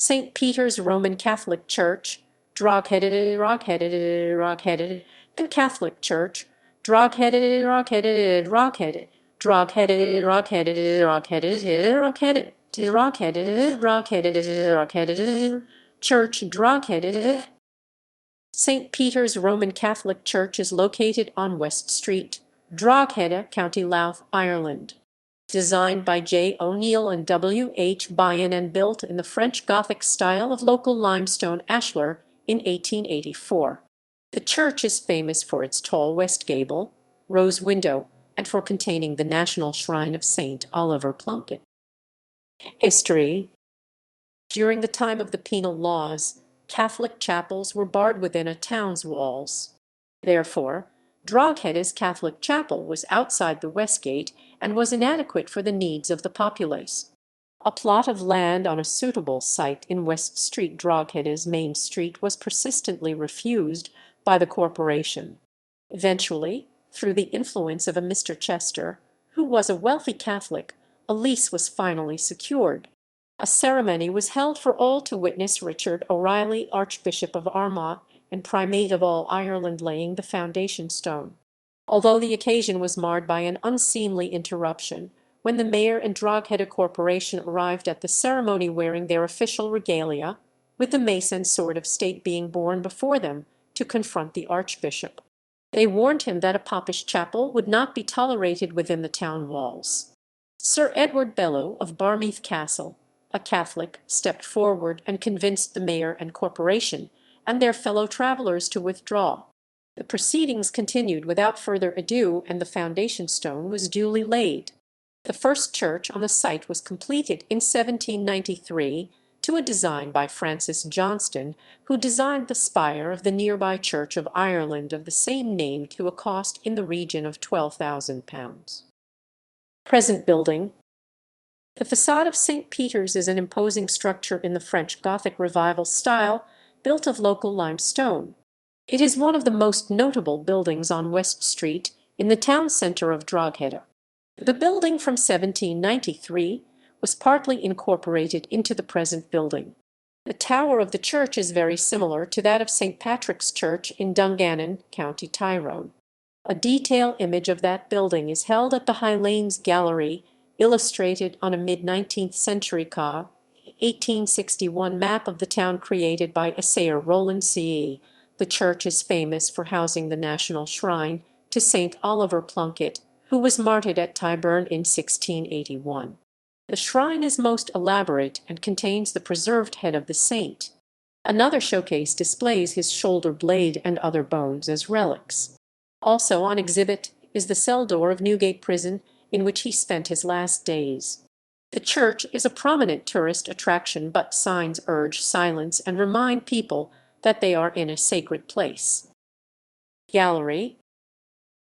St. Peter's Roman Catholic Church, Drogheda, the Catholic Church, Drogheda, Church, Drogheda. St. Peter's Roman Catholic Church is located on West Street, Drogheda, County Louth, Ireland. Designed by J. O'Neill and W. H. Byrne and built in the French Gothic style of local limestone ashlar in 1884. The church is famous for its tall west gable, rose window, and for containing the national shrine of St. Oliver Plunkett. History. During the time of the penal laws, Catholic chapels were barred within a town's walls. Therefore, Drogheda's Catholic chapel was outside the west gate and was inadequate for the needs of the populace. A plot of land on a suitable site in West Street, Drogheda's main street, was persistently refused by the corporation. Eventually, through the influence of a Mr. Chester, who was a wealthy Catholic, a lease was finally secured. A ceremony was held for all to witness Richard O'Reilly, Archbishop of Armagh and Primate of all Ireland, laying the foundation stone. Although the occasion was marred by an unseemly interruption, when the mayor and Drogheda Corporation arrived at the ceremony wearing their official regalia, with the mace and sword of state being borne before them to confront the archbishop. They warned him that a popish chapel would not be tolerated within the town walls. Sir Edward Bellew of Barmeath Castle, a Catholic, stepped forward and convinced the mayor and corporation and their fellow travellers to withdraw. The proceedings continued without further ado, and the foundation stone was duly laid. The first church on the site was completed in 1793 to a design by Francis Johnston, who designed the spire of the nearby Church of Ireland of the same name to a cost in the region of £12,000. Present building. The facade of St. Peter's is an imposing structure in the French Gothic Revival style, built of local limestone. It is one of the most notable buildings on West Street in the town centre of Drogheda. The building from 1793 was partly incorporated into the present building. The tower of the church is very similar to that of St. Patrick's Church in Dungannon, County Tyrone. A detail image of that building is held at the High Lanes Gallery, illustrated on a mid-19th century ca. 1861 map of the town created by assayer Roland C. The church is famous for housing the national shrine to St. Oliver Plunkett, who was martyred at Tyburn in 1681. The shrine is most elaborate and contains the preserved head of the saint. Another showcase displays his shoulder blade and other bones as relics. Also on exhibit is the cell door of Newgate Prison, in which he spent his last days. The church is a prominent tourist attraction, but signs urge silence and remind people that they are in a sacred place. Gallery.